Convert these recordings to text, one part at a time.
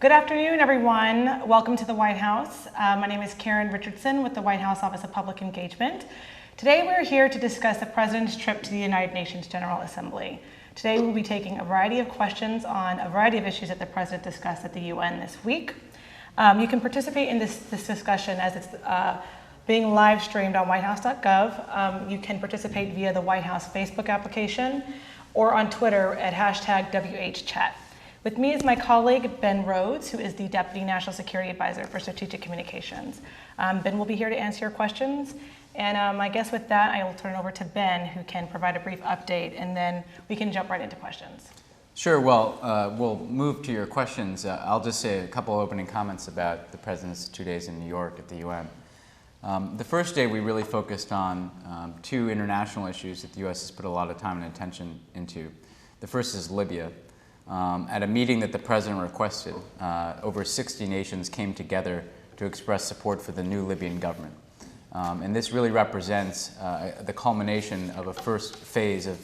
Good afternoon, everyone. Welcome to the White House. My name is Karen Richardson with the White House Office of Public Engagement. Today we're here to discuss the President's trip to the United Nations General Assembly. Today we'll be taking a variety of questions on a variety of issues that the President discussed at the UN this week. You can participate in this discussion as it's being live streamed on whitehouse.gov. You can participate via the White House Facebook application or on Twitter at #WHChat. With me is my colleague, Ben Rhodes, who is the Deputy National Security Advisor for Strategic Communications. Ben will be here to answer your questions. And I guess with that, I will turn it over to Ben, who can provide a brief update, and then we can jump right into questions. Sure. Well, we'll move to your questions. I'll just say a couple opening comments about the President's 2 days in New York at the UN. The first day, we really focused on two international issues that the U.S. has put a lot of time and attention into. The first is Libya. At a meeting that the President requested, over 60 nations came together to express support for the new Libyan government. And this really represents the culmination of a first phase of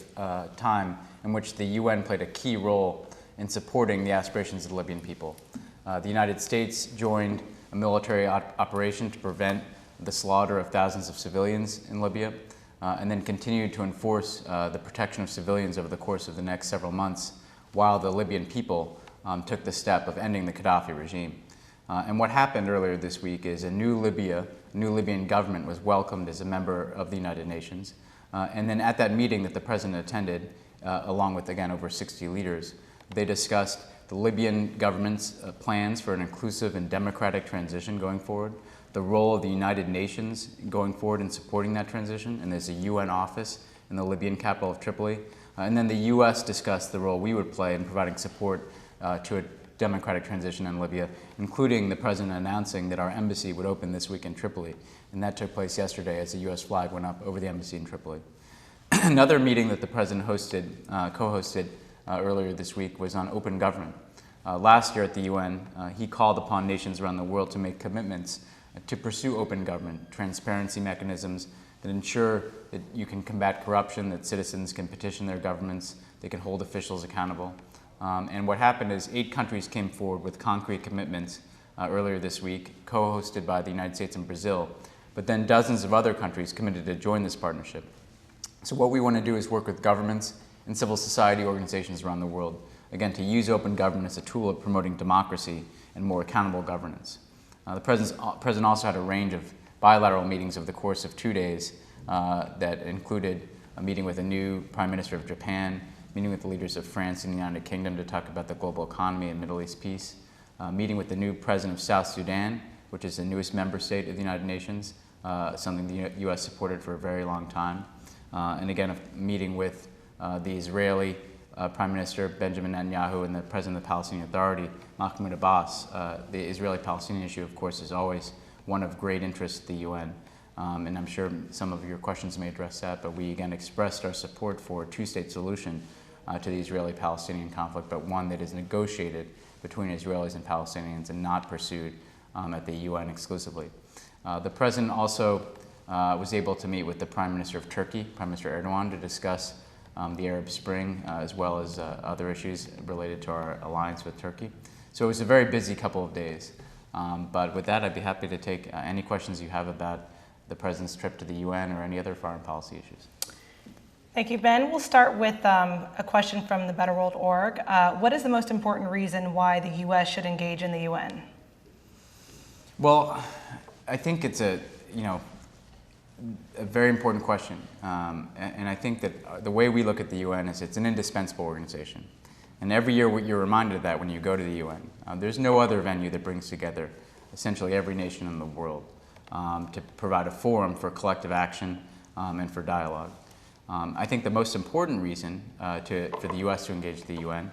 time in which the UN played a key role in supporting the aspirations of the Libyan people. The United States joined a military operation to prevent the slaughter of thousands of civilians in Libya, and then continued to enforce the protection of civilians over the course of the next several months, while the Libyan people took the step of ending the Gaddafi regime. And what happened earlier this week is a new Libyan government was welcomed as a member of the United Nations. And then at that meeting that the President attended, along with, again, over 60 leaders, they discussed the Libyan government's plans for an inclusive and democratic transition going forward, the role of the United Nations going forward in supporting that transition, and there's a UN office in the Libyan capital of Tripoli. And then the U.S. discussed the role we would play in providing support to a democratic transition in Libya, including the President announcing that our embassy would open this week in Tripoli. And that took place yesterday as the U.S. flag went up over the embassy in Tripoli. Another meeting that the President co-hosted earlier this week was on open government. Last year at the UN, he called upon nations around the world to make commitments to pursue open government, transparency mechanisms that ensure that you can combat corruption, that citizens can petition their governments, they can hold officials accountable. And what happened is 8 countries came forward with concrete commitments earlier this week, co-hosted by the United States and Brazil, but then dozens of other countries committed to join this partnership. So what we want to do is work with governments and civil society organizations around the world, again, to use open government as a tool of promoting democracy and more accountable governance. The President also had a range of bilateral meetings over the course of 2 days that included a meeting with a new Prime Minister of Japan, meeting with the leaders of France and the United Kingdom to talk about the global economy and Middle East peace, meeting with the new President of South Sudan, which is the newest member state of the United Nations, something the U.S. supported for a very long time, and again, a meeting with the Israeli Prime Minister Benjamin Netanyahu and the President of the Palestinian Authority, Mahmoud Abbas. The Israeli-Palestinian issue, of course, is always one of great interest to the UN. And I'm sure some of your questions may address that, but we again expressed our support for a two-state solution to the Israeli-Palestinian conflict, but one that is negotiated between Israelis and Palestinians and not pursued at the UN exclusively. The President also was able to meet with the Prime Minister of Turkey, Prime Minister Erdogan, to discuss the Arab Spring, as well as other issues related to our alliance with Turkey. So it was a very busy couple of days. But with that, I'd be happy to take any questions you have about the President's trip to the UN or any other foreign policy issues. Thank you, Ben. We'll start with a question from the Better World org. What is the most important reason why the U.S. should engage in the UN? Well, I think it's a very important question. And I think that the way we look at the UN is it's an indispensable organization. And every year you're reminded of that when you go to the UN. There's no other venue that brings together essentially every nation in the world to provide a forum for collective action and for dialogue. I think the most important reason for the U.S. to engage the UN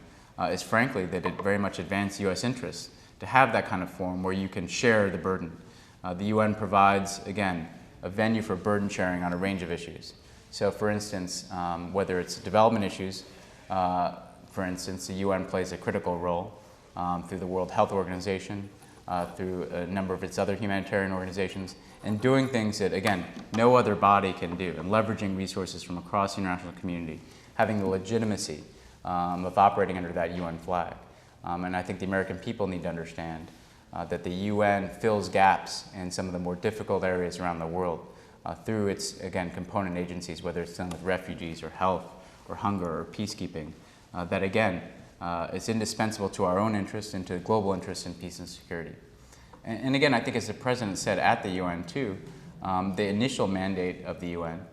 is frankly that it very much advanced U.S. interests to have that kind of forum where you can share the burden. The UN provides, again, a venue for burden sharing on a range of issues. So for instance, whether it's development issues, for instance, the UN plays a critical role through the World Health Organization, through a number of its other humanitarian organizations, and doing things that, again, no other body can do, and leveraging resources from across the international community, having the legitimacy of operating under that UN flag. And I think the American people need to understand that the UN fills gaps in some of the more difficult areas around the world through its, again, component agencies, whether it's done with refugees or health or hunger or peacekeeping, that again, is indispensable to our own interests and to global interests in peace and security. And again, I think as the President said at the UN too, the initial mandate of the UN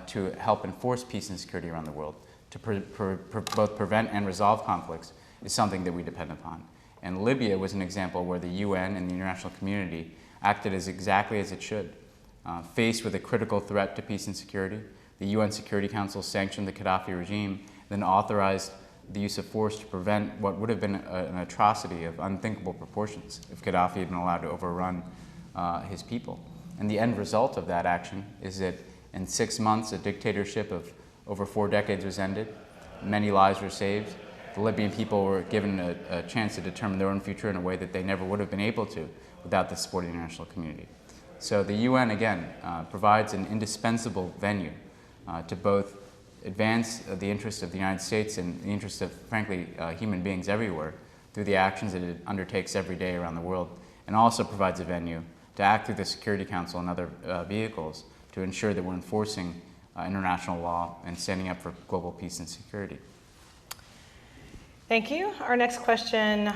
to help enforce peace and security around the world, to both prevent and resolve conflicts, is something that we depend upon. And Libya was an example where the UN and the international community acted exactly as it should. Faced with a critical threat to peace and security, the UN Security Council sanctioned the Gaddafi regime, then authorized the use of force to prevent what would have been an atrocity of unthinkable proportions if Gaddafi had been allowed to overrun his people. And the end result of that action is that in 6 months, a dictatorship of over 4 decades was ended, many lives were saved, the Libyan people were given a chance to determine their own future in a way that they never would have been able to without the support of the international community. So the UN, again, provides an indispensable venue to both advance the interests of the United States and the interests of, frankly, human beings everywhere through the actions that it undertakes every day around the world, and also provides a venue to act through the Security Council and other vehicles to ensure that we're enforcing international law and standing up for global peace and security. Thank you. Our next question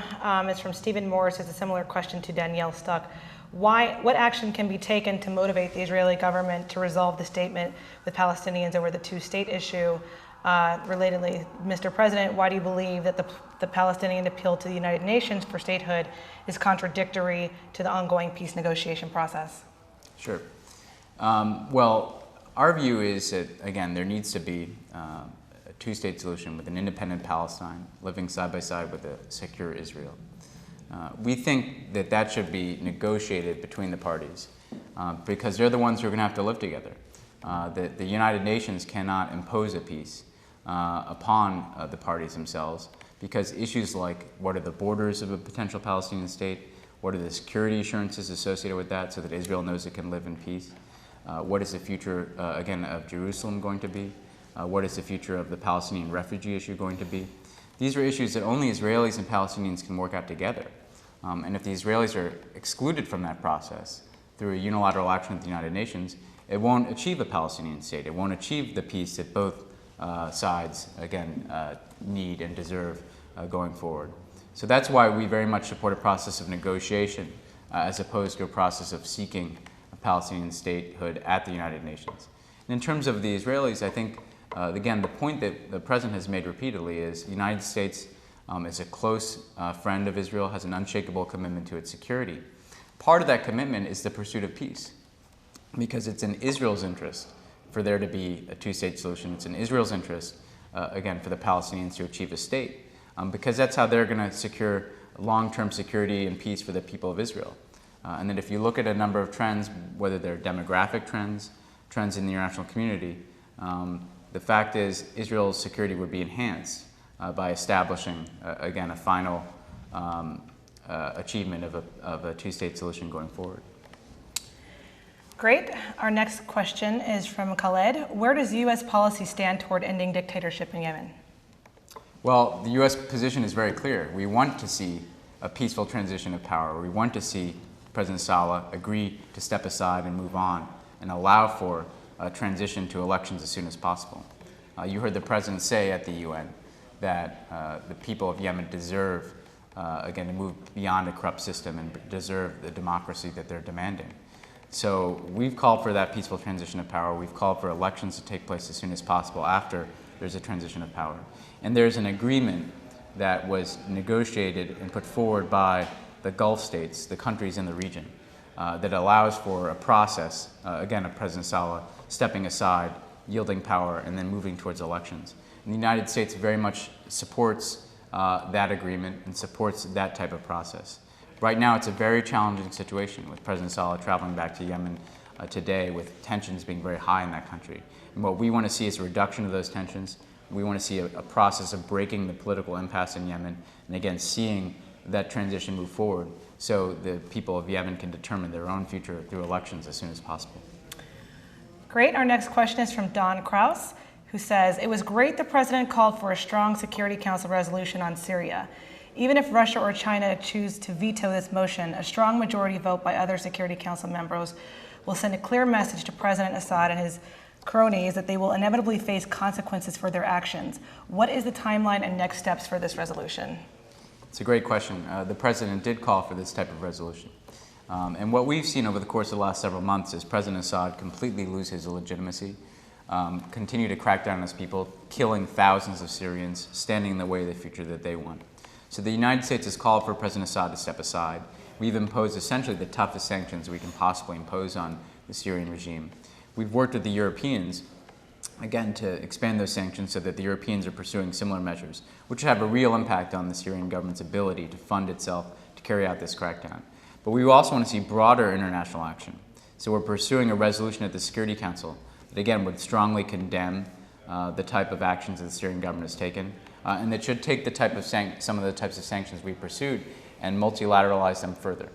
is from Stephen Morris. It's a similar question to Danielle Stuck. What action can be taken to motivate the Israeli government to resolve the statement with Palestinians over the two-state issue? Relatedly, Mr. President, why do you believe that the Palestinian appeal to the United Nations for statehood is contradictory to the ongoing peace negotiation process? Sure. Well, our view is that, again, there needs to be a two-state solution with an independent Palestine living side by side with a secure Israel. We think that that should be negotiated between the parties because they're the ones who are going to have to live together. The United Nations cannot impose a peace upon the parties themselves because issues like what are the borders of a potential Palestinian state, what are the security assurances associated with that so that Israel knows it can live in peace, what is the future, again, of Jerusalem going to be, what is the future of the Palestinian refugee issue going to be. These are issues that only Israelis and Palestinians can work out together. And if the Israelis are excluded from that process through a unilateral action with the United Nations, it won't achieve a Palestinian state. It won't achieve the peace that both sides, again, need and deserve going forward. So that's why we very much support a process of negotiation as opposed to a process of seeking a Palestinian statehood at the United Nations. And in terms of the Israelis, I think, again, the point that the President has made repeatedly is the United States is a close friend of Israel, has an unshakable commitment to its security. Part of that commitment is the pursuit of peace, because it's in Israel's interest for there to be a two-state solution. It's in Israel's interest, again, for the Palestinians to achieve a state, because that's how they're going to secure long-term security and peace for the people of Israel. And then if you look at a number of trends, whether they're demographic trends, trends in the international community, the fact is Israel's security would be enhanced by establishing, again, a final achievement of a two-state solution going forward. Great. Our next question is from Khaled. Where does U.S. policy stand toward ending dictatorship in Yemen? Well, the U.S. position is very clear. We want to see a peaceful transition of power. We want to see President Saleh agree to step aside and move on and allow for a transition to elections as soon as possible. You heard the President say at the UN that the people of Yemen deserve, again, to move beyond a corrupt system and deserve the democracy that they're demanding. So we've called for that peaceful transition of power. We've called for elections to take place as soon as possible after there's a transition of power. And there's an agreement that was negotiated and put forward by the Gulf states, the countries in the region, that allows for a process, again, of President Saleh stepping aside, yielding power, and then moving towards elections. And the United States very much supports that agreement and supports that type of process. Right now, it's a very challenging situation with President Saleh traveling back to Yemen today with tensions being very high in that country. And what we want to see is a reduction of those tensions. We want to see a process of breaking the political impasse in Yemen and, again, seeing that transition move forward so the people of Yemen can determine their own future through elections as soon as possible. Great. Our next question is from Don Kraus, who says, it was great the President called for a strong Security Council resolution on Syria. Even if Russia or China choose to veto this motion, a strong majority vote by other Security Council members will send a clear message to President Assad and his cronies that they will inevitably face consequences for their actions. What is the timeline and next steps for this resolution? It's a great question. The president did call for this type of resolution. And what we've seen over the course of the last several months is President Assad completely lose his legitimacy, continue to crack down on his people, killing thousands of Syrians, standing in the way of the future that they want. So the United States has called for President Assad to step aside. We've imposed essentially the toughest sanctions we can possibly impose on the Syrian regime. We've worked with the Europeans, again, to expand those sanctions so that the Europeans are pursuing similar measures, which have a real impact on the Syrian government's ability to fund itself to carry out this crackdown. But we also want to see broader international action. So we're pursuing a resolution at the Security Council that, again, would strongly condemn the type of actions that the Syrian government has taken, and that should take the type of some of the types of sanctions we pursued and multilateralize them further.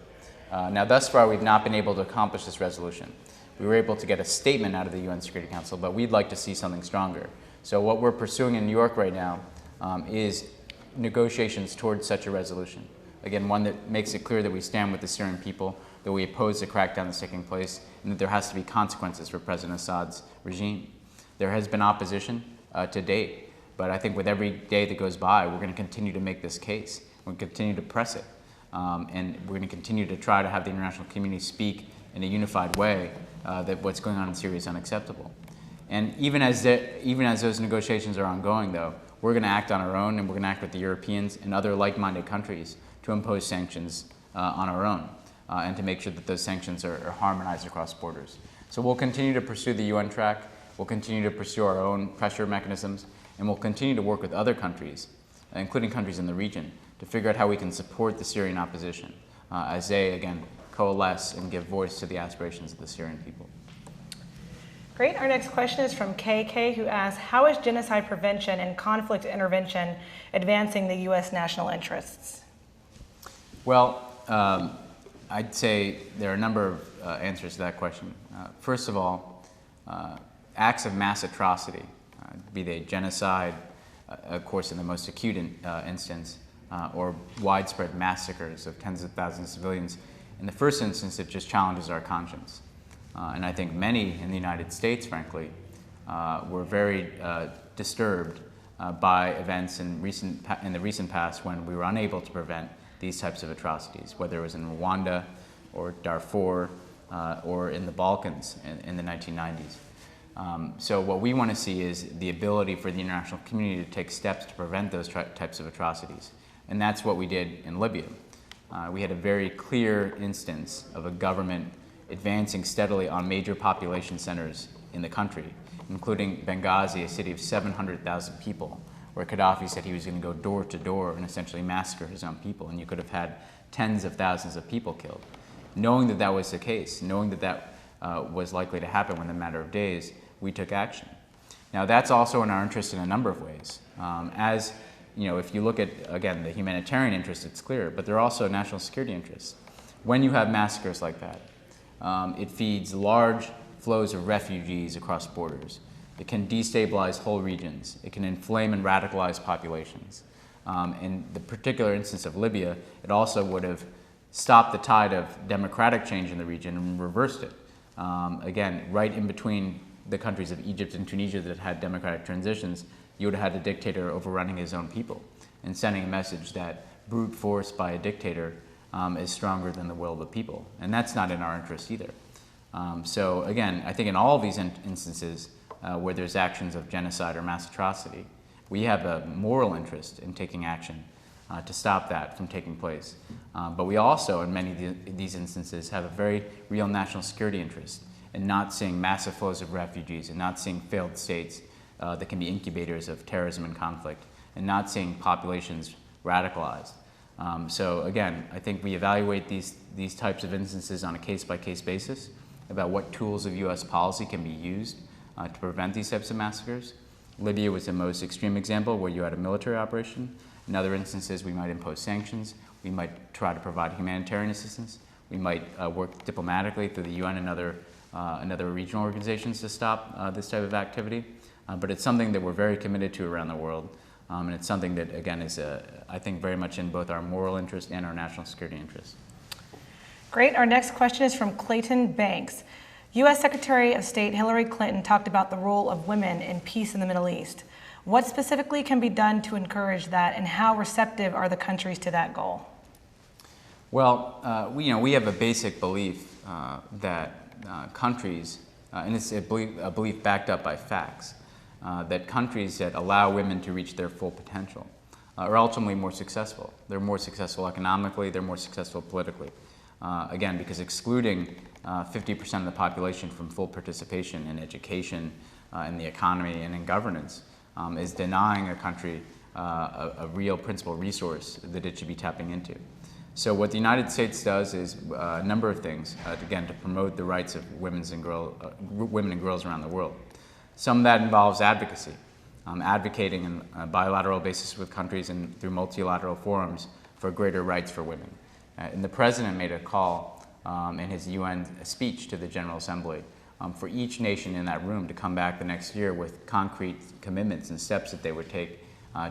Now, thus far, we've not been able to accomplish this resolution. We were able to get a statement out of the UN Security Council, but we'd like to see something stronger. So what we're pursuing in New York right now is negotiations towards such a resolution. Again, one that makes it clear that we stand with the Syrian people, that we oppose the crackdown that's taking place, and that there has to be consequences for President Assad's regime. There has been opposition to date, but I think with every day that goes by, we're going to continue to make this case. We're going to continue to press it, and we're going to continue to try to have the international community speak in a unified way that what's going on in Syria is unacceptable. And even as those negotiations are ongoing, though, we're going to act on our own, and we're going to act with the Europeans and other like-minded countries to impose sanctions on our own and to make sure that those sanctions are harmonized across borders. So we'll continue to pursue the UN track, we'll continue to pursue our own pressure mechanisms, and we'll continue to work with other countries, including countries in the region, to figure out how we can support the Syrian opposition as they, again, coalesce and give voice to the aspirations of the Syrian people. Great. Our next question is from KK, who asks, how is genocide prevention and conflict intervention advancing the U.S. national interests? Well, I'd say there are a number of answers to that question. First of all, acts of mass atrocity, be they genocide, of course, in the most acute instance, or widespread massacres of tens of thousands of civilians. In the first instance, it just challenges our conscience. And I think many in the United States, frankly, were very disturbed by events in the recent past when we were unable to prevent these types of atrocities, whether it was in Rwanda or Darfur or in the Balkans in the 1990s. So what we want to see is the ability for the international community to take steps to prevent those types of atrocities. And that's what we did in Libya. We had a very clear instance of a government advancing steadily on major population centers in the country, including Benghazi, a city of 700,000 people, where Gaddafi said he was going to go door to door and essentially massacre his own people, and you could have had tens of thousands of people killed. Knowing that that was the case, knowing that that was likely to happen within a matter of days, we took action. Now, that's also in our interest in a number of ways. As you know, if you look at, again, the humanitarian interest, it's clear, but there are also national security interests. When you have massacres like that, it feeds large flows of refugees across borders. It can destabilize whole regions. It can inflame and radicalize populations. In the particular instance of Libya, it also would have stopped the tide of democratic change in the region and reversed it. Again, right in between the countries of Egypt and Tunisia that had democratic transitions, you would have had a dictator overrunning his own people and sending a message that brute force by a dictator is stronger than the will of the people. And that's not in our interest either. So again, I think in all of these instances where there's actions of genocide or mass atrocity, we have a moral interest in taking action to stop that from taking place. But we also, in many of these instances, have a very real national security interest in not seeing massive flows of refugees and not seeing failed states that can be incubators of terrorism and conflict, and not seeing populations radicalized. So again, I think we evaluate these types of instances on a case-by-case basis about what tools of U.S. policy can be used to prevent these types of massacres. Libya was the most extreme example where you had a military operation. In other instances, we might impose sanctions. We might try to provide humanitarian assistance. We might work diplomatically through the UN and other regional organizations to stop this type of activity. But it's something that we're very committed to around the world. And it's something that, again, is, I think, very much in both our moral interest and our national security interest. Great. Our next question is from Clayton Banks. U.S. Secretary of State Hillary Clinton talked about the role of women in peace in the Middle East. What specifically can be done to encourage that, and how receptive are the countries to that goal? Well, we have a basic belief that countries, and it's a belief backed up by facts, that countries that allow women to reach their full potential are ultimately more successful. They're more successful economically, they're more successful politically. Again, because excluding 50% of the population from full participation in education, in the economy, and in governance is denying a country a real principal resource that it should be tapping into. So what the United States does is a number of things, again, to promote the rights of women and girls around the world. Some of that involves advocacy, advocating on a bilateral basis with countries and through multilateral forums for greater rights for women. And the President made a call in his UN speech to the General Assembly for each nation in that room to come back the next year with concrete commitments and steps that they would take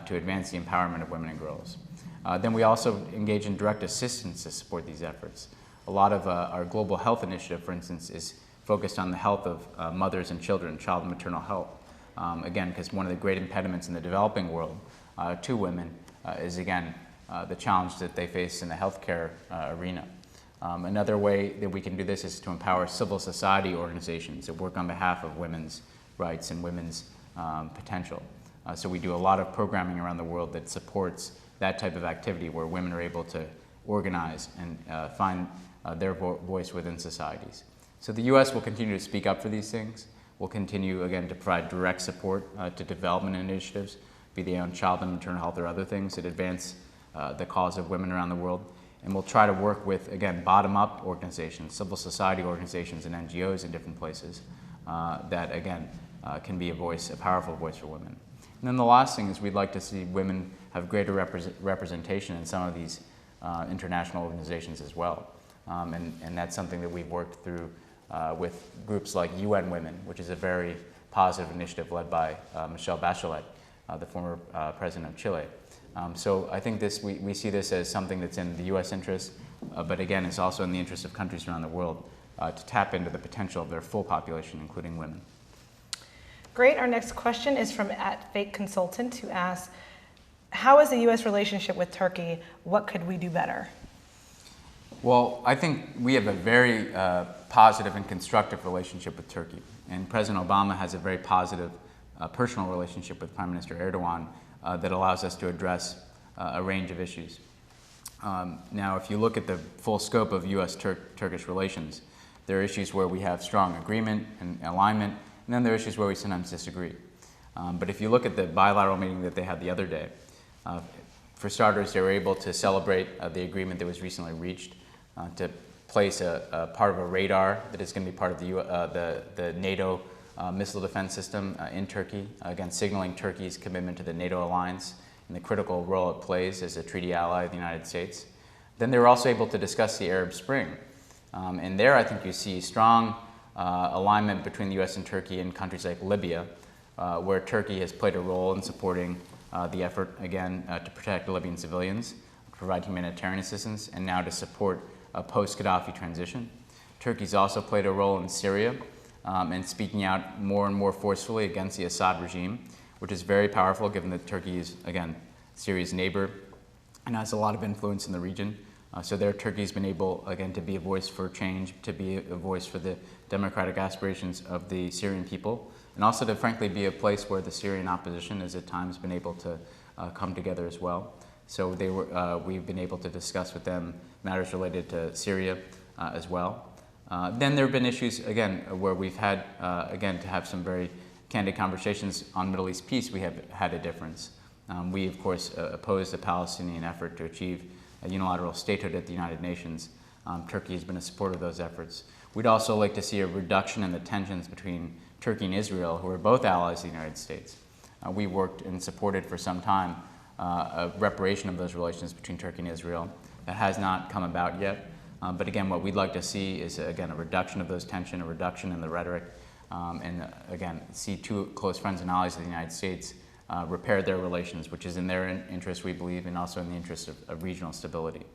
to advance the empowerment of women and girls. Then we also engage in direct assistance to support these efforts. A lot of our global health initiative, for instance, is focused on the health of mothers and children, child and maternal health. Again, because one of the great impediments in the developing world to women is, again, the challenge that they face in the healthcare arena. Another way that we can do this is to empower civil society organizations that work on behalf of women's rights and women's potential. So we do a lot of programming around the world that supports that type of activity where women are able to organize and find their voice within societies. So the U.S. will continue to speak up for these things. We'll continue, again, to provide direct support to development initiatives, be they on child and maternal health or other things that advance the cause of women around the world. And we'll try to work with, again, bottom-up organizations, civil society organizations and NGOs in different places that, again, can be a powerful voice for women. And then the last thing is we'd like to see women have greater representation in some of these international organizations as well. And that's something that we've worked through with groups like UN Women, which is a very positive initiative led by Michelle Bachelet, the former president of Chile. So I think we see this as something that's in the U.S. interest, but again, it's also in the interest of countries around the world to tap into the potential of their full population, including women. Great. Our next question is from @FakeConsultant, who asks, how is the U.S. relationship with Turkey? What could we do better? Well, I think we have a very positive and constructive relationship with Turkey. And President Obama has a very positive personal relationship with Prime Minister Erdogan that allows us to address a range of issues. Now, if you look at the full scope of U.S.-Turkish relations, there are issues where we have strong agreement and alignment, and then there are issues where we sometimes disagree. But if you look at the bilateral meeting that they had the other day, for starters, they were able to celebrate the agreement that was recently reached to place a part of a radar that is going to be part of the NATO missile defense system in Turkey, again signaling Turkey's commitment to the NATO alliance and the critical role it plays as a treaty ally of the United States. Then they were also able to discuss the Arab Spring. And there I think you see strong alignment between the U.S. and Turkey in countries like Libya, where Turkey has played a role in supporting the effort, again, to protect Libyan civilians, provide humanitarian assistance, and now to support a post-Gaddafi transition. Turkey's also played a role in Syria and speaking out more and more forcefully against the Assad regime, which is very powerful given that Turkey is, again, Syria's neighbor and has a lot of influence in the region. So there Turkey's been able, again, to be a voice for change, to be a voice for the democratic aspirations of the Syrian people, and also to frankly be a place where the Syrian opposition has at times been able to come together as well. So we've been able to discuss with them matters related to Syria as well. Then there have been issues, again, where we've had, again, to have some very candid conversations on Middle East peace. We have had a difference. We, of course, oppose the Palestinian effort to achieve a unilateral statehood at the United Nations. Turkey has been a supporter of those efforts. We'd also like to see a reduction in the tensions between Turkey and Israel, who are both allies of the United States. We worked and supported for some time a reparation of those relations between Turkey and Israel. That has not come about yet. But again, what we'd like to see is, again, a reduction of those tensions, a reduction in the rhetoric, and again, see two close friends and allies of the United States repair their relations, which is in their interest, we believe, and also in the interest of regional stability.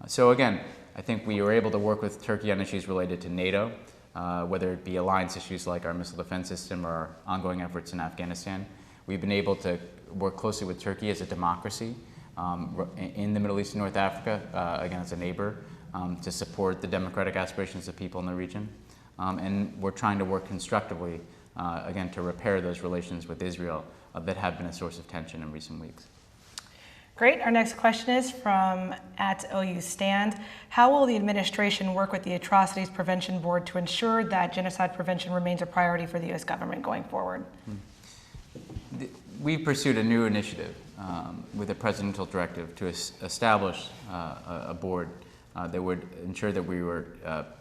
So again, I think we were able to work with Turkey on issues related to NATO, whether it be alliance issues like our missile defense system or our ongoing efforts in Afghanistan. We've been able to work closely with Turkey as a democracy in the Middle East and North Africa, again as a neighbor, to support the democratic aspirations of people in the region. And we're trying to work constructively, again, to repair those relations with Israel that have been a source of tension in recent weeks. Great. Our next question is from @OUSTAND. How will the administration work with the Atrocities Prevention Board to ensure that genocide prevention remains a priority for the U.S. government going forward? We pursued a new initiative with a presidential directive to establish a board that would ensure that we were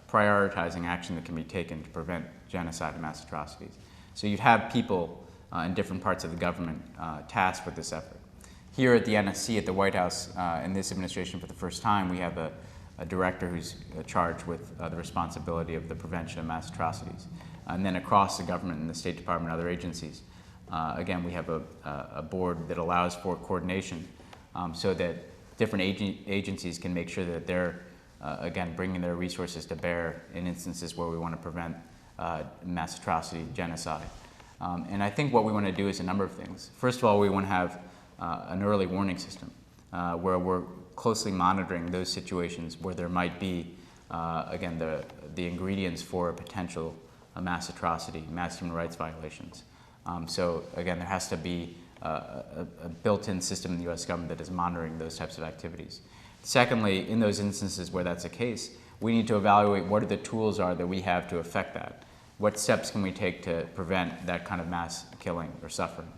prioritizing action that can be taken to prevent genocide and mass atrocities. So you'd have people in different parts of the government tasked with this effort. Here at the NSC, at the White House, in this administration for the first time, we have a director who's charged with the responsibility of the prevention of mass atrocities. And then across the government in the State Department and other agencies, again, we have a board that allows for coordination so that different agencies can make sure that they're, again, bringing their resources to bear in instances where we want to prevent mass atrocity, genocide. And I think what we want to do is a number of things. First of all, we want to have an early warning system where we're closely monitoring those situations where there might be, again, the ingredients for a potential mass atrocity, mass human rights violations. So again, there has to be a built-in system in the U.S. government that is monitoring those types of activities. Secondly, in those instances where that's the case, we need to evaluate what the tools are that we have to affect that. What steps can we take to prevent that kind of mass killing or suffering?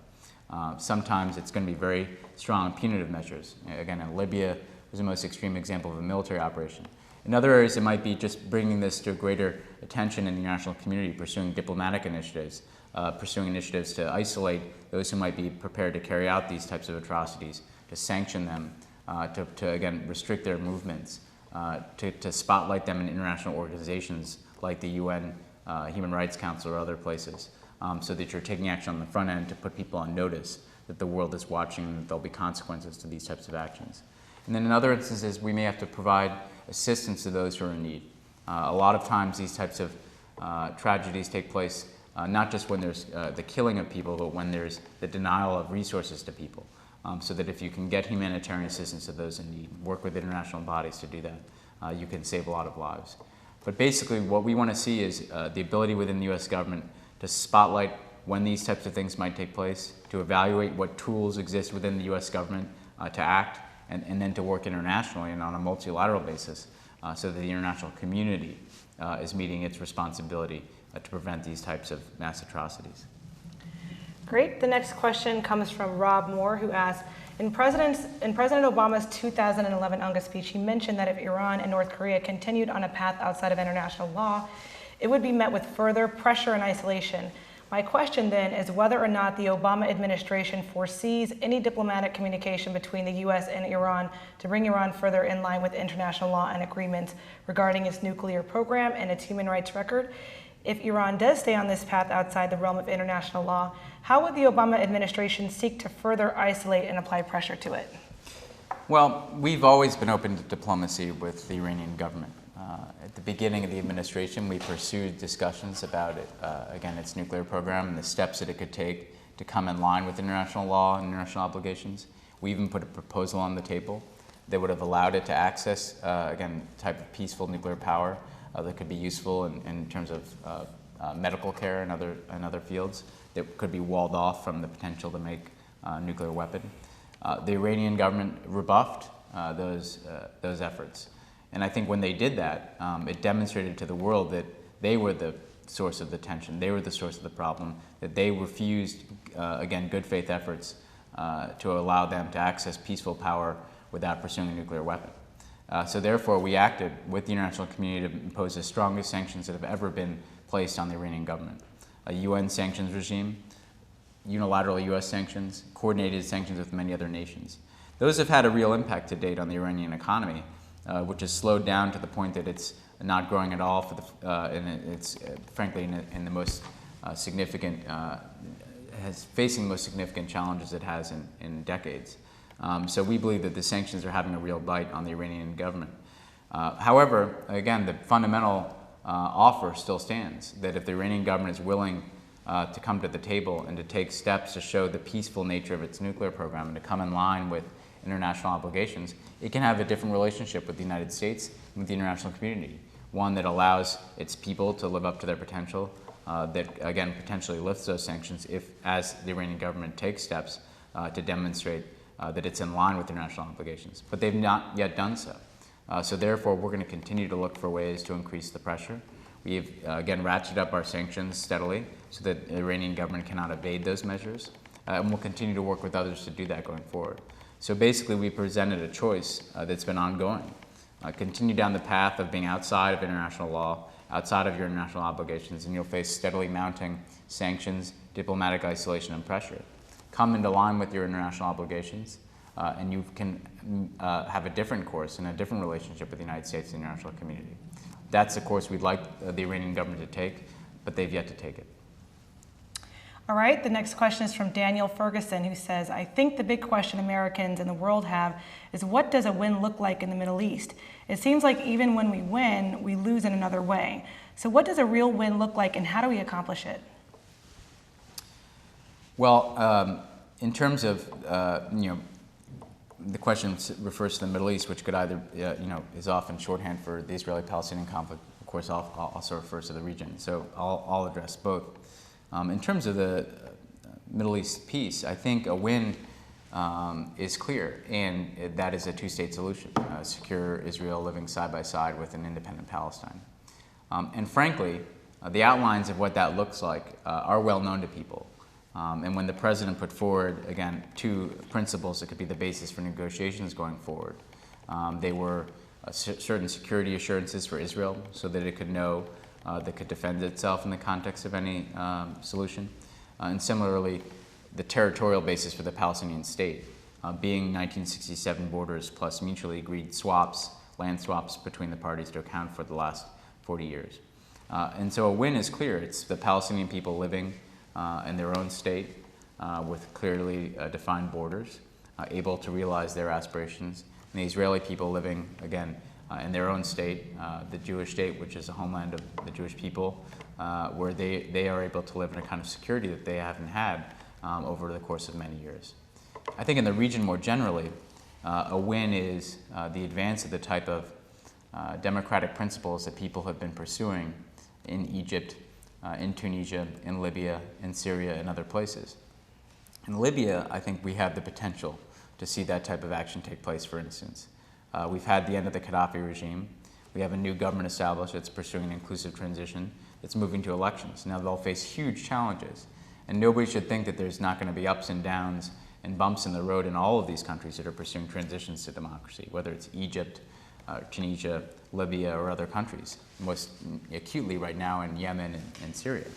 Sometimes it's going to be very strong punitive measures. Again, in Libya was the most extreme example of a military operation. In other areas, it might be just bringing this to greater attention in the international community, pursuing diplomatic initiatives, pursuing initiatives to isolate those who might be prepared to carry out these types of atrocities, to sanction them, to again, restrict their movements, to spotlight them in international organizations like the UN Human Rights Council or other places, so that you're taking action on the front end to put people on notice that the world is watching and that there'll be consequences to these types of actions. And then in other instances, we may have to provide assistance to those who are in need. A lot of times these types of tragedies take place not just when there's the killing of people, but when there's the denial of resources to people. So that if you can get humanitarian assistance to those in need, work with international bodies to do that, you can save a lot of lives. But basically what we want to see is the ability within the U.S. government to spotlight when these types of things might take place, to evaluate what tools exist within the U.S. government to act, and then to work internationally and on a multilateral basis so that the international community is meeting its responsibility to prevent these types of mass atrocities. Great. The next question comes from Rob Moore, who asks, in President Obama's 2011 UNGA speech, he mentioned that if Iran and North Korea continued on a path outside of international law, it would be met with further pressure and isolation. My question then is whether or not the Obama administration foresees any diplomatic communication between the U.S. and Iran to bring Iran further in line with international law and agreements regarding its nuclear program and its human rights record. If Iran does stay on this path outside the realm of international law, how would the Obama administration seek to further isolate and apply pressure to it? Well, we've always been open to diplomacy with the Iranian government. At the beginning of the administration, we pursued discussions about it, again, its nuclear program and the steps that it could take to come in line with international law and international obligations. We even put a proposal on the table that would have allowed it to access, again, type of peaceful nuclear power that could be useful in terms of medical care and other fields that could be walled off from the potential to make a nuclear weapon. The Iranian government rebuffed those efforts. And I think when they did that, it demonstrated to the world that they were the source of the tension, they were the source of the problem, that they refused, again, good faith efforts to allow them to access peaceful power without pursuing a nuclear weapon. So therefore, we acted with the international community to impose the strongest sanctions that have ever been placed on the Iranian government. A UN sanctions regime, unilateral US sanctions, coordinated sanctions with many other nations. Those have had a real impact to date on the Iranian economy, which has slowed down to the point that it's not growing at all, and it's frankly in the most significant has facing the most significant challenges it has in decades. So we believe that the sanctions are having a real bite on the Iranian government. However, again, the fundamental offer still stands, that if the Iranian government is willing to come to the table and to take steps to show the peaceful nature of its nuclear program and to come in line with international obligations, it can have a different relationship with the United States and with the international community, one that allows its people to live up to their potential, that again potentially lifts those sanctions if, as the Iranian government takes steps to demonstrate that it's in line with international obligations. But they've not yet done so. So therefore, we're going to continue to look for ways to increase the pressure. We've, again, ratcheted up our sanctions steadily so that the Iranian government cannot evade those measures. And we'll continue to work with others to do that going forward. So basically, we presented a choice that's been ongoing. Continue down the path of being outside of international law, outside of your international obligations, and you'll face steadily mounting sanctions, diplomatic isolation, and pressure. Come into line with your international obligations, and you can have a different course and a different relationship with the United States and the international community. That's the course we'd like the Iranian government to take, but they've yet to take it. All right, the next question is from Daniel Ferguson, who says, I think the big question Americans and the world have is, what does a win look like in the Middle East? It seems like even when we win, we lose in another way. So what does a real win look like, and how do we accomplish it? Well, in terms of, the question refers to the Middle East, which could either, is often shorthand for the Israeli-Palestinian conflict. Of course, also refers to the region. So I'll address both. In terms of the Middle East peace, I think a win is clear, and that is a two-state solution, a secure Israel living side by side with an independent Palestine. And frankly, the outlines of what that looks like are well known to people. And when the president put forward, again, two principles that could be the basis for negotiations going forward, they were certain security assurances for Israel so that it could know that could defend itself in the context of any solution. And similarly, the territorial basis for the Palestinian state, being 1967 borders plus mutually agreed swaps, land swaps between the parties to account for the last 40 years. And so a win is clear. It's the Palestinian people living in their own state with clearly defined borders, able to realize their aspirations, and the Israeli people living, again, in their own state, the Jewish state, which is the homeland of the Jewish people, where they are able to live in a kind of security that they haven't had over the course of many years. I think in the region more generally, a win is the advance of the type of democratic principles that people have been pursuing in Egypt, in Tunisia, in Libya, in Syria, and other places. In Libya, I think we have the potential to see that type of action take place, for instance. We've had the end of the Gaddafi regime. We have a new government established that's pursuing an inclusive transition that's moving to elections. Now they'll face huge challenges, and nobody should think that there's not going to be ups and downs and bumps in the road in all of these countries that are pursuing transitions to democracy, whether it's Egypt, Tunisia, Libya, or other countries, most acutely right now in Yemen and Syria.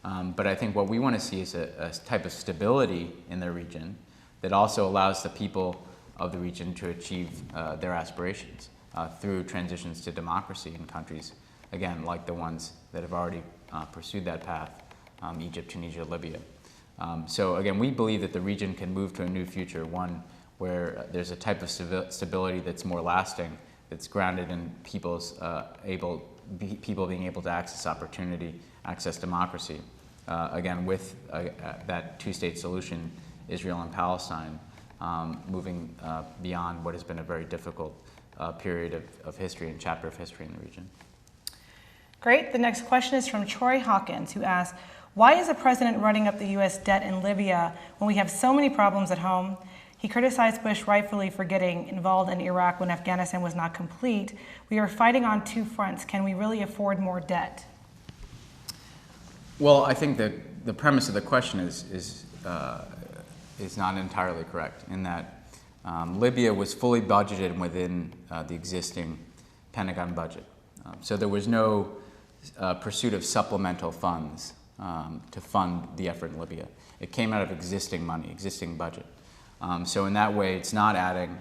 But I think what we want to see is a type of stability in the region that also allows the people of the region to achieve their aspirations through transitions to democracy in countries, again, like the ones that have already pursued that path, Egypt, Tunisia, Libya. So again, we believe that the region can move to a new future, one where there's a type of stability that's more lasting, that's grounded in people's people being able to access opportunity, access democracy. Again, with that two-state solution, Israel and Palestine, moving beyond what has been a very difficult period of history and chapter of history in the region. Great. The next question is from Troy Hawkins, who asks, why is the president running up the U.S. debt in Libya when we have so many problems at home? He criticized Bush rightfully for getting involved in Iraq when Afghanistan was not complete. We are fighting on two fronts. Can we really afford more debt? Well, I think that the premise of the question is not entirely correct, in that Libya was fully budgeted within the existing Pentagon budget. So there was no pursuit of supplemental funds to fund the effort in Libya. It came out of existing money, existing budget. So in that way, it's not adding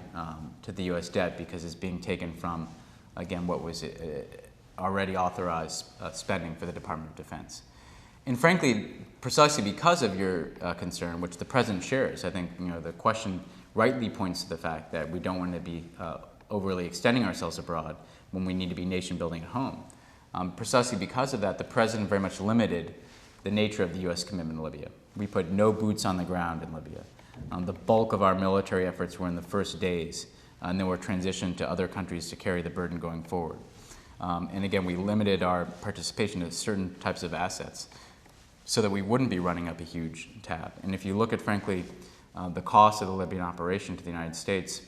to the U.S. debt because it's being taken from, again, what was already authorized spending for the Department of Defense. And frankly, precisely because of your concern, which the President shares, I think the question rightly points to the fact that we don't want to be overly extending ourselves abroad when we need to be nation building at home. Precisely because of that, the President very much limited the nature of the U.S. commitment in Libya. We put no boots on the ground in Libya. The bulk of our military efforts were in the first days, and then were transitioned to other countries to carry the burden going forward. And again, we limited our participation to certain types of assets so that we wouldn't be running up a huge tab. And if you look at, frankly, the cost of the Libyan operation to the United States,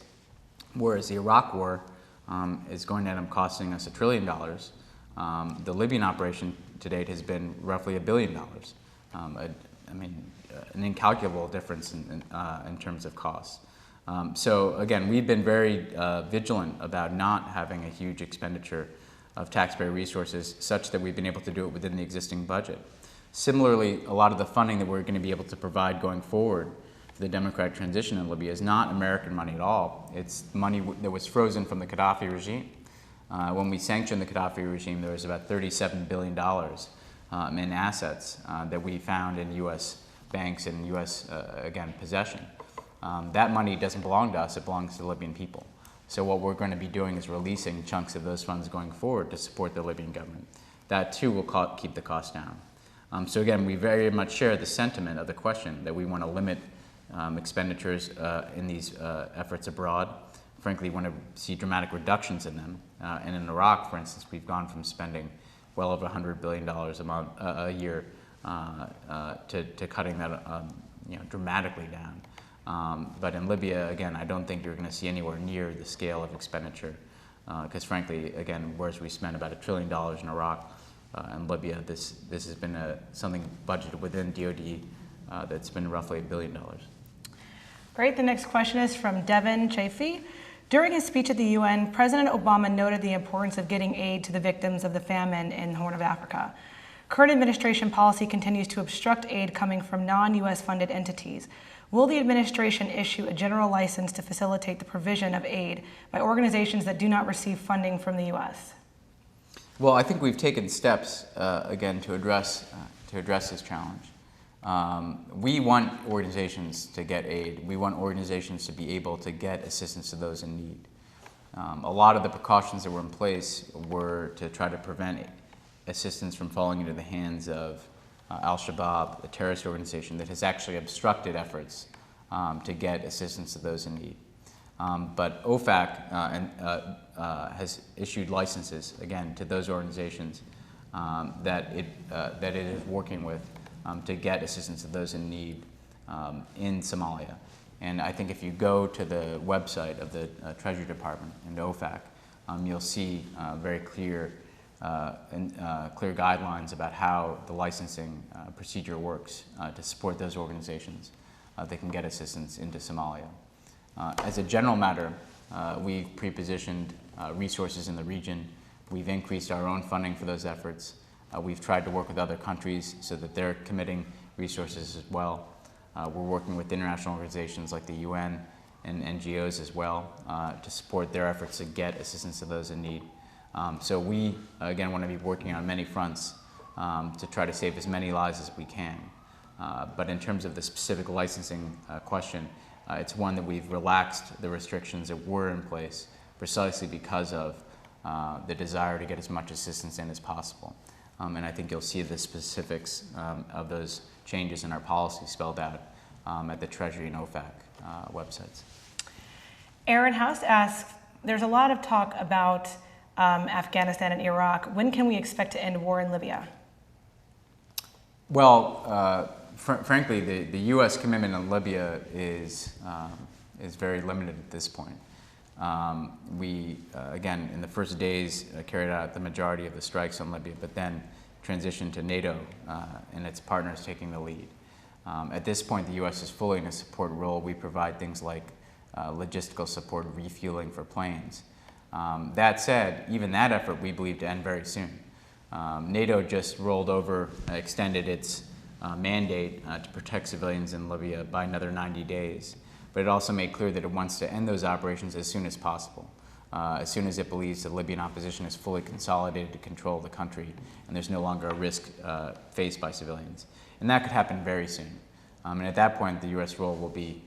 whereas the Iraq War is going to end up costing us $1 trillion, the Libyan operation to date has been roughly $1 billion. An incalculable difference in terms of costs. So again, we've been very vigilant about not having a huge expenditure of taxpayer resources such that we've been able to do it within the existing budget. Similarly, a lot of the funding that we're going to be able to provide going forward for the democratic transition in Libya is not American money at all. It's money that was frozen from the Gaddafi regime. When we sanctioned the Gaddafi regime, there was about $37 billion in assets that we found in U.S. banks and U.S. Possession. That money doesn't belong to us, it belongs to the Libyan people. So what we're going to be doing is releasing chunks of those funds going forward to support the Libyan government. That too will keep the cost down. So again, we very much share the sentiment of the question that we want to limit expenditures in these efforts abroad. Frankly, we want to see dramatic reductions in them. And in Iraq, for instance, we've gone from spending well over $100 billion a year to cutting that dramatically down. But in Libya, again, I don't think you're going to see anywhere near the scale of expenditure because frankly, again, whereas we spent about $1 trillion in Iraq and Libya, this has been something budgeted within DoD that's been roughly $1 billion. Great. The next question is from Devin Chafee. During his speech at the UN, President Obama noted the importance of getting aid to the victims of the famine in the Horn of Africa. Current administration policy continues to obstruct aid coming from non-U.S. funded entities. Will the administration issue a general license to facilitate the provision of aid by organizations that do not receive funding from the U.S.? Well, I think we've taken steps, again, to address this challenge. We want organizations to get aid. We want organizations to be able to get assistance to those in need. A lot of the precautions that were in place were to try to prevent assistance from falling into the hands of Al-Shabaab, a terrorist organization that has actually obstructed efforts to get assistance to those in need. But OFAC has issued licenses, again, to those organizations that it is working with to get assistance to those in need in Somalia. And I think if you go to the website of the Treasury Department and OFAC, you'll see very clear guidelines about how the licensing procedure works to support those organizations that can get assistance into Somalia. As a general matter, we've pre-positioned resources in the region. We've increased our own funding for those efforts. We've tried to work with other countries so that they're committing resources as well. We're working with international organizations like the UN and NGOs as well to support their efforts to get assistance to those in need. So we, again, want to be working on many fronts to try to save as many lives as we can. But in terms of the specific licensing question, it's one that we've relaxed the restrictions that were in place precisely because of the desire to get as much assistance in as possible. And I think you'll see the specifics of those changes in our policy spelled out at the Treasury and OFAC websites. Aaron House asks, there's a lot of talk about Afghanistan and Iraq. When can we expect to end war in Libya? Well, frankly, the U.S. commitment in Libya is very limited at this point. We, again, in the first days, carried out the majority of the strikes on Libya, but then transitioned to NATO and its partners taking the lead. At this point, the U.S. is fully in a support role. We provide things like logistical support, refueling for planes. That said, even that effort we believe to end very soon. NATO just rolled over, extended its mandate to protect civilians in Libya by another 90 days. But it also made clear that it wants to end those operations as soon as possible. as soon as it believes the Libyan opposition is fully consolidated to control the country and there's no longer a risk faced by civilians. And that could happen very soon. And at that point, the U.S. role will be,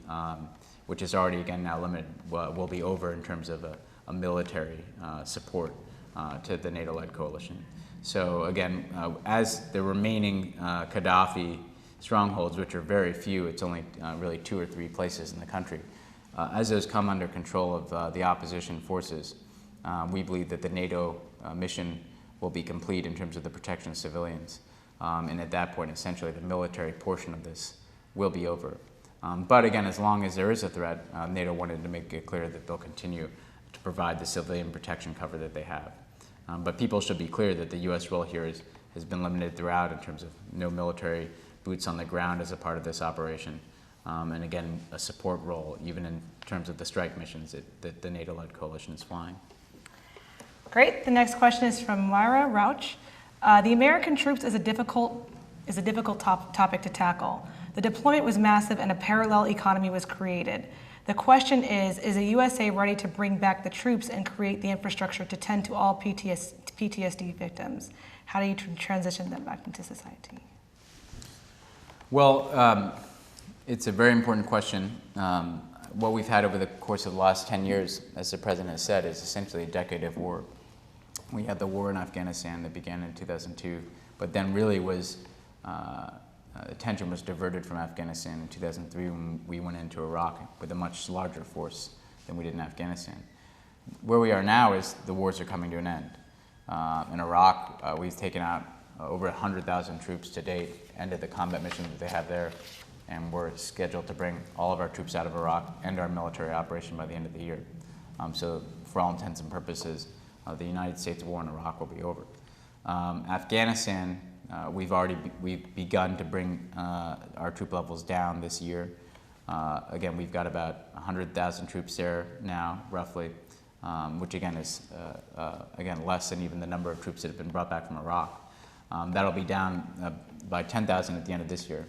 which is already again now limited, will be over in terms of a military support to the NATO-led coalition. So again, as the remaining Gaddafi strongholds, which are very few, it's only really 2 or 3 places in the country, as those come under control of the opposition forces, we believe that the NATO mission will be complete in terms of the protection of civilians. And at that point, essentially, the military portion of this will be over. But again, as long as there is a threat, NATO wanted to make it clear that they'll continue to provide the civilian protection cover that they have. But people should be clear that the U.S. role here has been limited throughout in terms of no military boots on the ground as a part of this operation. And again, a support role, even in terms of the strike missions that the NATO-led coalition is flying. Great. The next question is from Lyra Rauch. The American troops is a difficult topic to tackle. The deployment was massive and a parallel economy was created. The question is the USA ready to bring back the troops and create the infrastructure to tend to all PTSD victims? How do you transition them back into society? Well, it's a very important question. What we've had over the course of the last 10 years, as the President has said, is essentially a decade of war. We had the war in Afghanistan that began in 2002, but then really was, attention was diverted from Afghanistan in 2003 when we went into Iraq with a much larger force than we did in Afghanistan. Where we are now is the wars are coming to an end. In Iraq, we've taken out over 100,000 troops to date, ended the combat mission that they have there, and we're scheduled to bring all of our troops out of Iraq and our military operation by the end of the year. So for all intents and purposes, the United States war in Iraq will be over. Afghanistan, we've begun to bring our troop levels down this year. Again, we've got about 100,000 troops there now, roughly, which again is again less than even the number of troops that have been brought back from Iraq. That'll be down by 10,000 at the end of this year.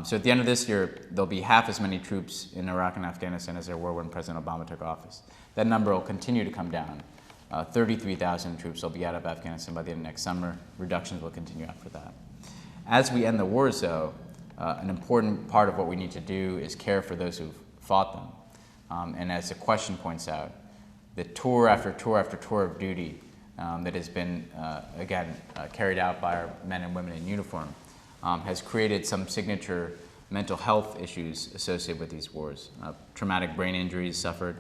So at the end of this year, there'll be half as many troops in Iraq and Afghanistan as there were when President Obama took office. That number will continue to come down. 33,000 troops will be out of Afghanistan by the end of next summer. Reductions will continue after that. As we end the wars, though, an important part of what we need to do is care for those who've fought them. And as the question points out, the tour after tour after tour of duty that has been, again, carried out by our men and women in uniform has created some signature mental health issues associated with these wars. Traumatic brain injuries suffered,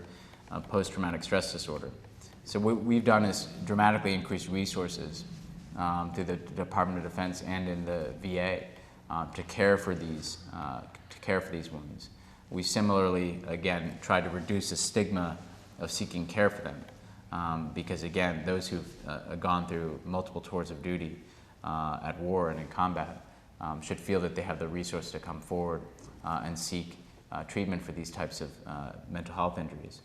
post-traumatic stress disorder. So what we've done is dramatically increase resources through the Department of Defense and in the VA to care for these wounds. We similarly, again, try to reduce the stigma of seeking care for them because, again, those who've gone through multiple tours of duty at war and in combat should feel that they have the resource to come forward and seek treatment for these types of mental health injuries.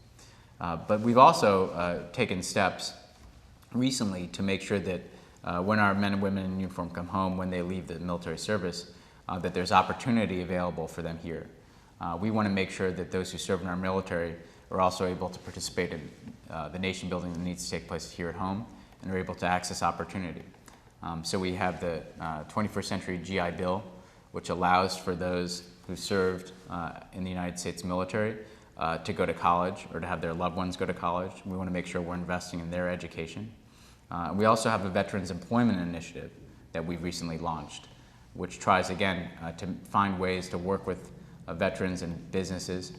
But we've also taken steps recently to make sure that when our men and women in uniform come home, when they leave the military service, that there's opportunity available for them here. We want to make sure that those who serve in our military are also able to participate in the nation building that needs to take place here at home and are able to access opportunity. So we have the 21st Century GI Bill, which allows for those who served in the United States military to go to college or to have their loved ones go to college. We want to make sure we're investing in their education. We also have a Veterans Employment Initiative that we've recently launched, which tries again to find ways to work with veterans and businesses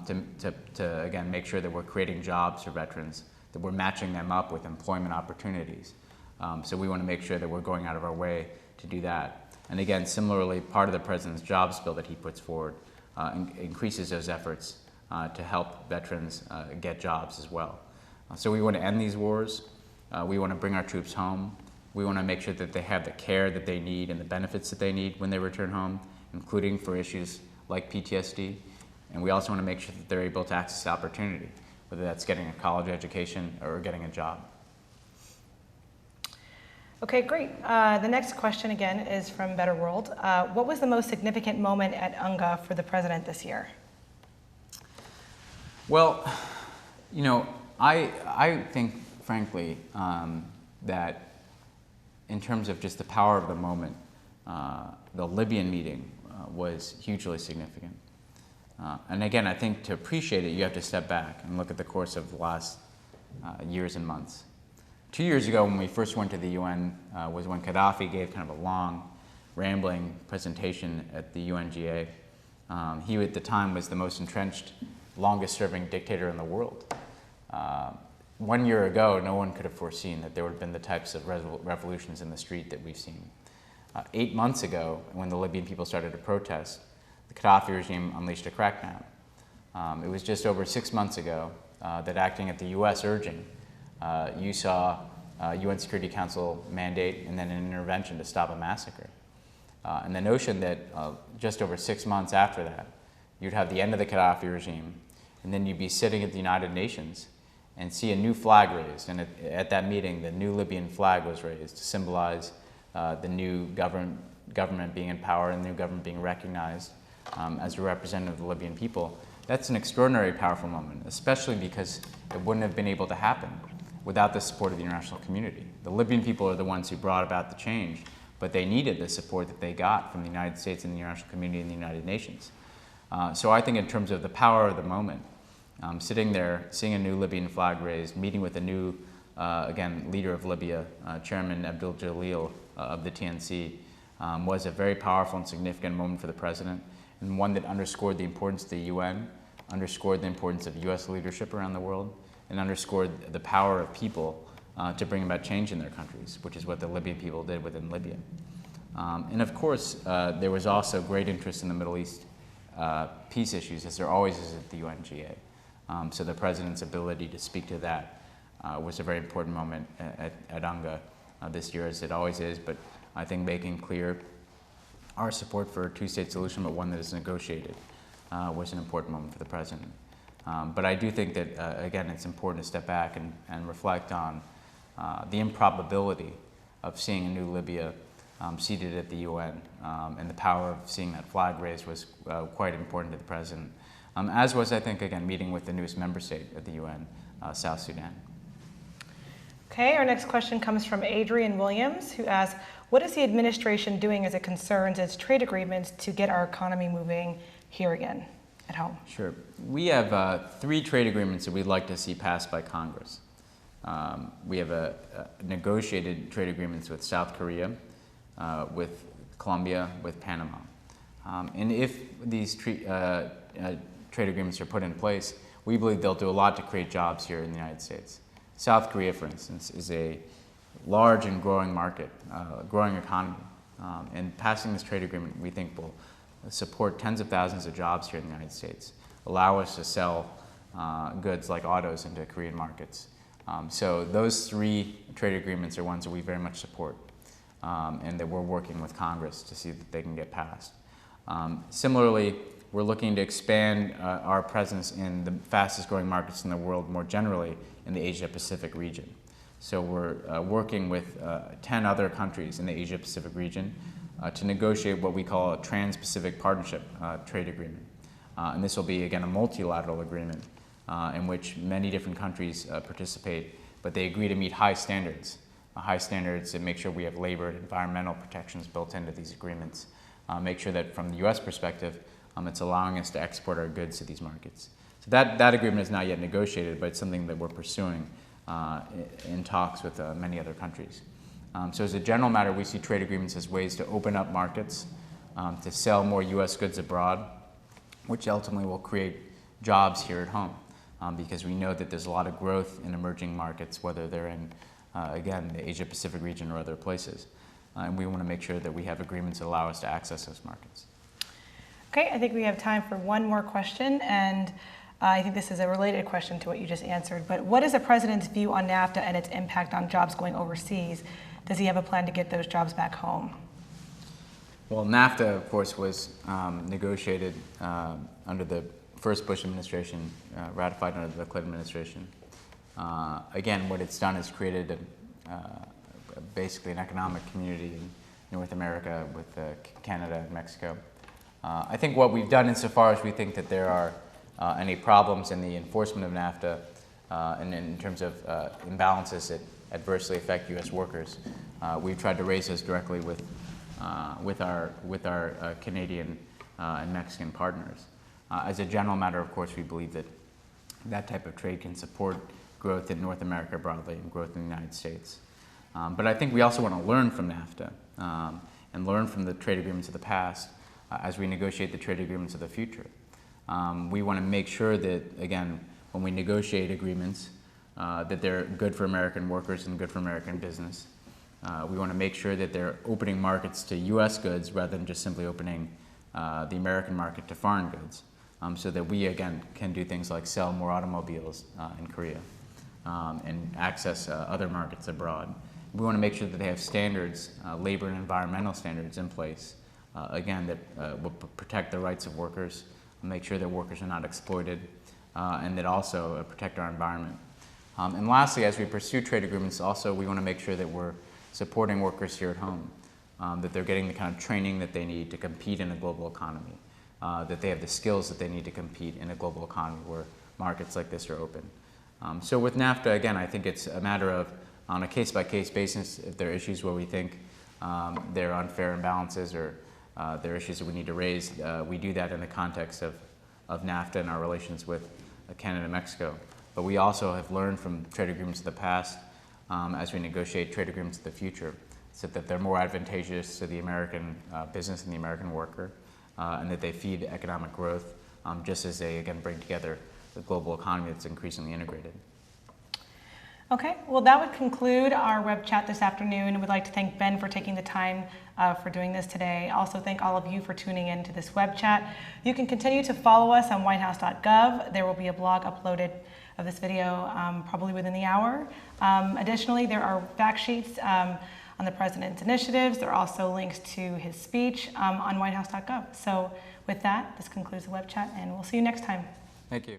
to again make sure that we're creating jobs for veterans, that we're matching them up with employment opportunities. So we want to make sure that we're going out of our way to do that. And again, similarly, part of the President's jobs bill that he puts forward increases those efforts to help veterans get jobs as well. So we want to end these wars. We want to bring our troops home. We want to make sure that they have the care that they need and the benefits that they need when they return home, including for issues like PTSD. And we also want to make sure that they're able to access opportunity, whether that's getting a college education or getting a job. Okay, great. The next question again is from Better World. What was the most significant moment at UNGA for the President this year? Well, you know, I think, frankly, that in terms of just the power of the moment, the Libyan meeting was hugely significant. And again, I think to appreciate it, you have to step back and look at the course of the last years and months. 2 years ago, when we first went to the UN, was when Gaddafi gave kind of a long, rambling presentation at the UNGA. He, at the time, was the most entrenched, longest-serving dictator in the world. 1 year ago, no one could have foreseen that there would have been the types of revolutions in the street that we've seen. 8 months ago, when the Libyan people started to protest, the Gaddafi regime unleashed a crackdown. It was just over 6 months ago that, acting at the US urging, you saw UN Security Council mandate and then an intervention to stop a massacre. And the notion that just over 6 months after that, you'd have the end of the Gaddafi regime, and then you'd be sitting at the United Nations and see a new flag raised. And at that meeting, the new Libyan flag was raised to symbolize the new government being in power and the new government being recognized as a representative of the Libyan people. That's an extraordinary, powerful moment, especially because it wouldn't have been able to happen without the support of the international community. The Libyan people are the ones who brought about the change, but they needed the support that they got from the United States and the international community and the United Nations. So I think in terms of the power of the moment, sitting there, seeing a new Libyan flag raised, meeting with a new, again, leader of Libya, Chairman Abdul Jalil of the TNC, was a very powerful and significant moment for the president, and one that underscored the importance of the UN, underscored the importance of US leadership around the world, and underscored the power of people to bring about change in their countries, which is what the Libyan people did within Libya. And of course, there was also great interest in the Middle East peace issues, as there always is at the UNGA. So the president's ability to speak to that was a very important moment at UNGA this year, as it always is, but I think making clear our support for a two-state solution, but one that is negotiated, was an important moment for the president. But I do think that, again, it's important to step back and reflect on the improbability of seeing a new Libya seated at the UN, and the power of seeing that flag raised was quite important to the president, as was, I think, again, meeting with the newest member state at the UN, South Sudan. Okay, our next question comes from Adrian Williams, who asks, what is the administration doing as it concerns its trade agreements to get our economy moving here again at home? Sure. We have 3 trade agreements that we'd like to see passed by Congress. We have negotiated trade agreements with South Korea, with Colombia, with Panama. And if these trade agreements are put in place, we believe they'll do a lot to create jobs here in the United States. South Korea, for instance, is a large and growing market, growing economy. And passing this trade agreement, we think, will support tens of thousands of jobs here in the United States, allow us to sell goods like autos into Korean markets. So those 3 trade agreements are ones that we very much support, and that we're working with Congress to see that they can get passed. Similarly, we're looking to expand our presence in the fastest growing markets in the world more generally in the Asia-Pacific region. So we're working with 10 other countries in the Asia-Pacific region to negotiate what we call a Trans-Pacific Partnership trade agreement. And this will be, again, a multilateral agreement in which many different countries participate, but they agree to meet high standards that make sure we have labor and environmental protections built into these agreements, make sure that from the US perspective, it's allowing us to export our goods to these markets. So that agreement is not yet negotiated, but it's something that we're pursuing in talks with many other countries. So as a general matter, we see trade agreements as ways to open up markets, to sell more US goods abroad, which ultimately will create jobs here at home, because we know that there's a lot of growth in emerging markets, whether they're in, again, the Asia-Pacific region or other places. And we want to make sure that we have agreements that allow us to access those markets. Okay, I think we have time for one more question, and I think this is a related question to what you just answered, but what is the president's view on NAFTA and its impact on jobs going overseas? Does he have a plan to get those jobs back home? Well, NAFTA, of course, was negotiated under the first Bush administration, ratified under the Clinton administration. Again, what it's done is created basically an economic community in North America with Canada and Mexico. I think what we've done insofar as we think that there are any problems in the enforcement of NAFTA, and in terms of imbalances that adversely affect U.S. workers. We've tried to raise those directly with our Canadian and Mexican partners. As a general matter, of course, we believe that that type of trade can support growth in North America broadly and growth in the United States. But I think we also want to learn from NAFTA and learn from the trade agreements of the past as we negotiate the trade agreements of the future. We want to make sure that, again, when we negotiate agreements, that they're good for American workers and good for American business. We want to make sure that they're opening markets to U.S. goods rather than just simply opening the American market to foreign goods, so that we, again, can do things like sell more automobiles in Korea and access other markets abroad. We want to make sure that they have standards, labor and environmental standards in place, again, that will protect the rights of workers, make sure that workers are not exploited, and that also protect our environment. And lastly, as we pursue trade agreements, also we want to make sure that we're supporting workers here at home, that they're getting the kind of training that they need to compete in a global economy, that they have the skills that they need to compete in a global economy where markets like this are open. So with NAFTA, again, I think it's a matter of, on a case-by-case basis, if there are issues where we think there are unfair imbalances or there are issues that we need to raise, we do that in the context of NAFTA and our relations with Canada and Mexico. But we also have learned from trade agreements of the past as we negotiate trade agreements of the future, so that they're more advantageous to the American business and the American worker, and that they feed economic growth, just as they, again, bring together the global economy that's increasingly integrated. Okay, well, that would conclude our web chat this afternoon. We'd like to thank Ben for taking the time for doing this today. Also thank all of you for tuning in to this web chat. You can continue to follow us on whitehouse.gov. There will be a blog uploaded of this video probably within the hour. Additionally, there are fact sheets on the President's initiatives. There are also links to his speech on whitehouse.gov. So with that, this concludes the web chat, and we'll see you next time. Thank you.